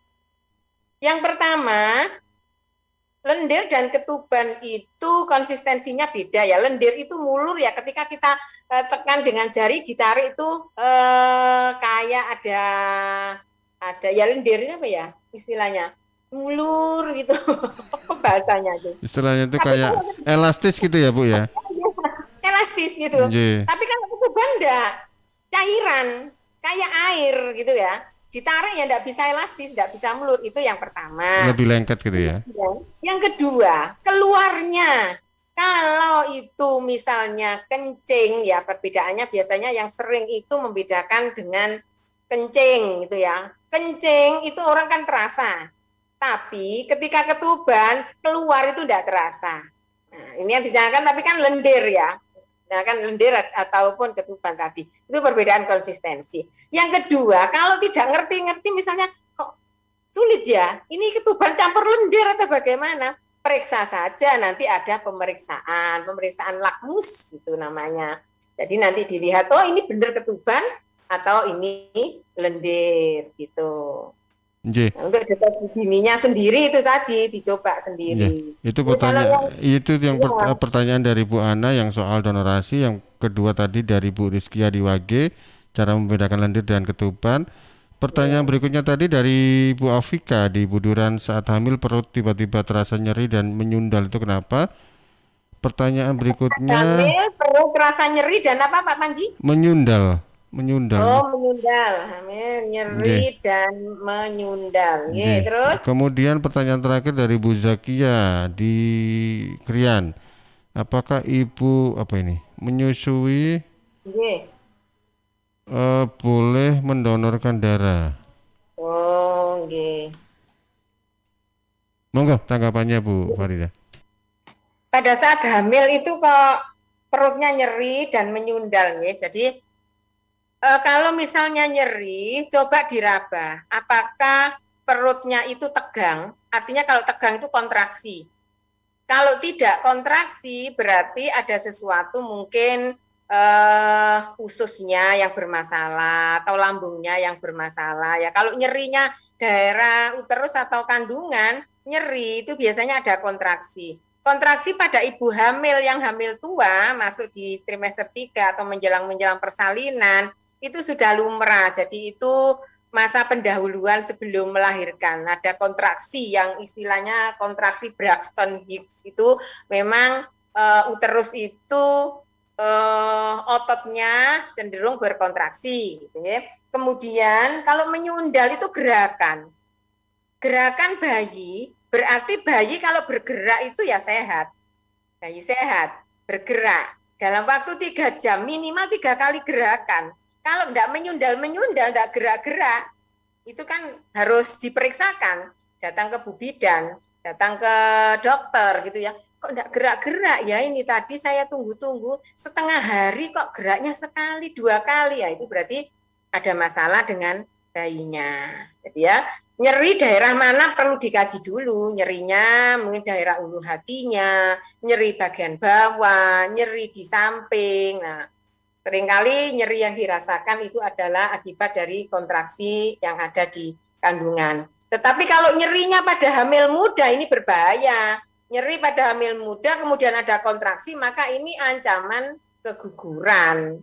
Yang pertama, lendir dan ketuban itu konsistensinya beda ya. Lendir itu mulur ya, ketika kita tekan dengan jari ditarik itu kayak ada ya, lendirnya apa ya istilahnya, mulur gitu bahasanya itu. Istilahnya itu kayak elastis gitu ya Bu ya. Elastis gitu. Tapi kalau ketuban enggak, cairan kayak air gitu ya. Ditarik ya enggak bisa elastis, enggak bisa mulur, itu yang pertama. Lebih lengket gitu ya. Yang kedua, keluarnya. Kalau itu misalnya kencing ya, perbedaannya biasanya yang sering itu membedakan dengan kencing gitu ya. Kencing itu orang kan terasa. Tapi ketika ketuban keluar itu enggak terasa. Nah, ini yang ditanyakan, tapi kan lendir ya. Nah, kan lendir ataupun ketuban tadi. Itu perbedaan konsistensi. Yang kedua, kalau tidak ngerti-ngerti misalnya kok sulit ya, ini ketuban campur lendir atau bagaimana? Periksa saja, nanti ada pemeriksaan lakmus itu namanya. Jadi nanti dilihat, oh ini benar ketuban atau ini lendir gitu. Nah, untuk deteksi dininya sendiri itu tadi dicoba sendiri. Itu pertanyaan dari Bu Ana yang soal donorasi. Yang kedua tadi dari Bu Rizkia di Wage, cara membedakan lendir dan ketuban. Pertanyaan berikutnya tadi dari Bu Afika di Buduran, saat hamil perut tiba-tiba terasa nyeri dan menyundal, itu kenapa? Pertanyaan berikutnya, hamil perut terasa nyeri dan apa Pak Panji? Menyundal. Oh, menyundal, hamil, nyeri dan menyundal. Terus? Kemudian pertanyaan terakhir dari Bu Zakia di Krian. Apakah ibu menyusui boleh mendonorkan darah? Oh, nggih. Monggo tanggapannya Bu Farida. Pada saat hamil itu kok perutnya nyeri dan menyundal ya. Jadi kalau misalnya nyeri, coba diraba. Apakah perutnya itu tegang? Artinya kalau tegang itu kontraksi. Kalau tidak kontraksi, berarti ada sesuatu, mungkin ususnya yang bermasalah atau lambungnya yang bermasalah. Ya, kalau nyerinya daerah uterus atau kandungan, nyeri itu biasanya ada kontraksi. Kontraksi pada ibu hamil yang hamil tua, masuk di trimester 3 atau menjelang persalinan, itu sudah lumrah. Jadi itu masa pendahuluan sebelum melahirkan. Ada kontraksi yang istilahnya kontraksi Braxton Hicks, itu memang uterus itu ototnya cenderung berkontraksi gitu ya. Kemudian kalau menyundal itu gerakan gerakan bayi, berarti bayi kalau bergerak itu ya sehat. Bayi sehat, bergerak. Dalam waktu 3 jam, minimal 3 kali gerakan. Kalau enggak menyundal-menyundal, enggak gerak-gerak, itu kan harus diperiksakan. Datang ke Bu Bidan, datang ke dokter gitu ya. Kok enggak gerak-gerak ya, ini tadi saya tunggu-tunggu setengah hari kok geraknya sekali, 2 kali. Ya itu berarti ada masalah dengan bayinya. Jadi ya, nyeri daerah mana perlu dikaji dulu, nyerinya mungkin daerah ulu hatinya, nyeri bagian bawah, nyeri di samping. Nah, seringkali nyeri yang dirasakan itu adalah akibat dari kontraksi yang ada di kandungan. Tetapi kalau nyerinya pada hamil muda ini berbahaya. Nyeri pada hamil muda kemudian ada kontraksi, maka ini ancaman keguguran.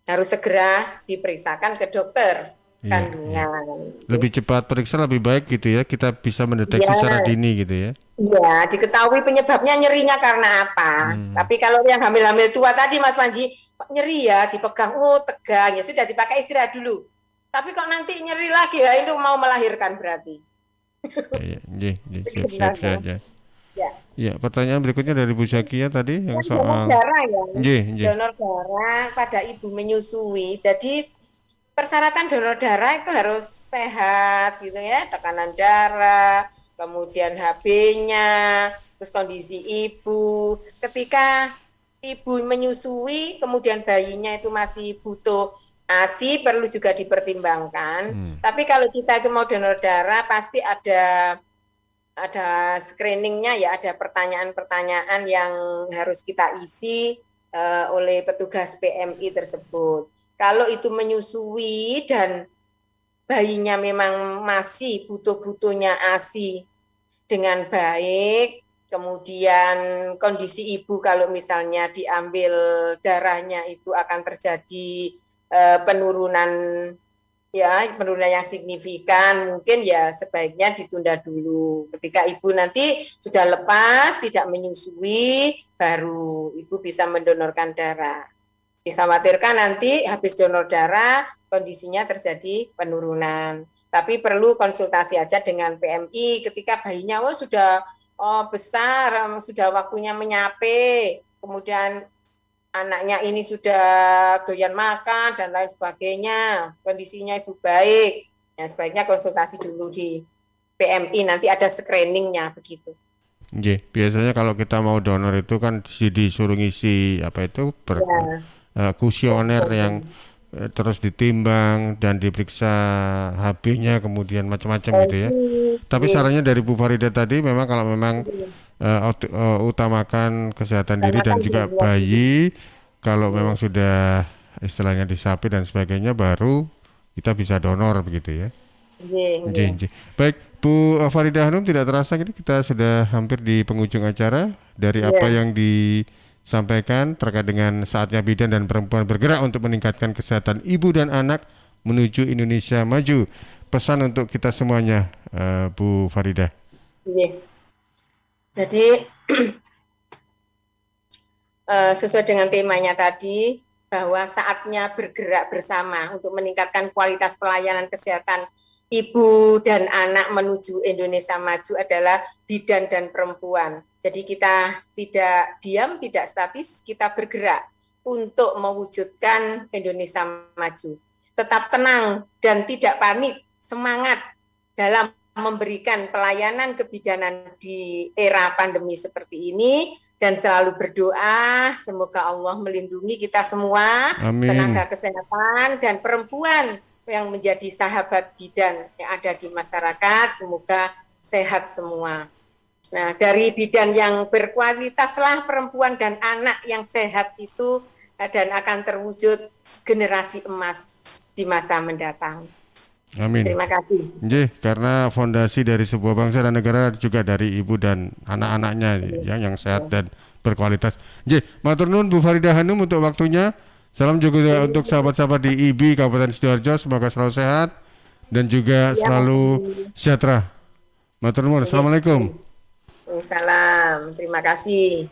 Harus segera diperiksakan ke dokter kandungan. Lebih cepat periksa lebih baik gitu ya, kita bisa mendeteksi secara dini gitu ya. Iya, diketahui penyebabnya nyerinya karena apa. Tapi kalau yang hamil-hamil tua tadi Mas Panji, kok nyeri ya, dipegang, oh tegang, ya sudah dipakai istirahat dulu. Tapi kok nanti nyeri lagi ya, itu mau melahirkan berarti. Siap saja. Ya, pertanyaan berikutnya dari Bu Zakia tadi yang soal donor darah ya. Donor darah pada ibu menyusui. Jadi persyaratan donor darah itu harus sehat gitu ya, tekanan darah, kemudian HB-nya, terus kondisi ibu. Ketika ibu menyusui, kemudian bayinya itu masih butuh ASI, perlu juga dipertimbangkan. Tapi kalau kita itu mau donor darah, pasti ada screeningnya ya, ada pertanyaan-pertanyaan yang harus kita isi oleh petugas PMI tersebut. Kalau itu menyusui dan bayinya memang masih butuh-butuhnya ASI dengan baik, kemudian kondisi ibu kalau misalnya diambil darahnya itu akan terjadi penurunan yang signifikan, mungkin ya sebaiknya ditunda dulu. Ketika ibu nanti sudah lepas, tidak menyusui, baru ibu bisa mendonorkan darah. Dikhawatirkan nanti habis donor darah, kondisinya terjadi penurunan. Tapi perlu konsultasi aja dengan PMI ketika bayinya sudah besar, sudah waktunya menyape, kemudian anaknya ini sudah doyan makan dan lain sebagainya, kondisinya ibu baik, ya sebaiknya konsultasi dulu di PMI, nanti ada screeningnya begitu. Biasanya kalau kita mau donor itu kan disuruh ngisi kuesioner yang terus ditimbang dan diperiksa HB-nya, kemudian macam-macam gitu ya. Tapi sarannya dari Bu Farida tadi memang kalau memang utamakan kesehatan diri dan juga bayi, kalau memang sudah istilahnya disapi dan sebagainya baru kita bisa donor begitu ya. Baik Bu Farida Hanum, tidak terasa kita sudah hampir di penghujung acara. Dari apa yang disampaikan terkait dengan saatnya bidan dan perempuan bergerak untuk meningkatkan kesehatan ibu dan anak menuju Indonesia maju, pesan untuk kita semuanya, Bu Farida. Jadi sesuai dengan temanya tadi, bahwa saatnya bergerak bersama untuk meningkatkan kualitas pelayanan kesehatan ibu dan anak menuju Indonesia maju adalah bidan dan perempuan. Jadi kita tidak diam, tidak statis, kita bergerak untuk mewujudkan Indonesia maju. Tetap tenang dan tidak panik, semangat dalam memberikan pelayanan kebidanan di era pandemi seperti ini, dan selalu berdoa semoga Allah melindungi kita semua. Amin. Tenaga kesehatan dan perempuan yang menjadi sahabat bidan yang ada di masyarakat, semoga sehat semua. Nah, dari bidan yang berkualitaslah perempuan dan anak yang sehat itu, dan akan terwujud generasi emas di masa mendatang. Amin. Terima kasih. Karena fondasi dari sebuah bangsa dan negara juga dari ibu dan anak-anaknya yang sehat dan berkualitas. Matur nuwun Bu Farida Hanum untuk waktunya. Salam juga untuk sahabat-sahabat di IBI Kabupaten Sidoarjo, semoga selalu sehat dan juga selalu sejahtera. Matur nuwun. Assalamualaikum. Waalaikumsalam. Terima kasih.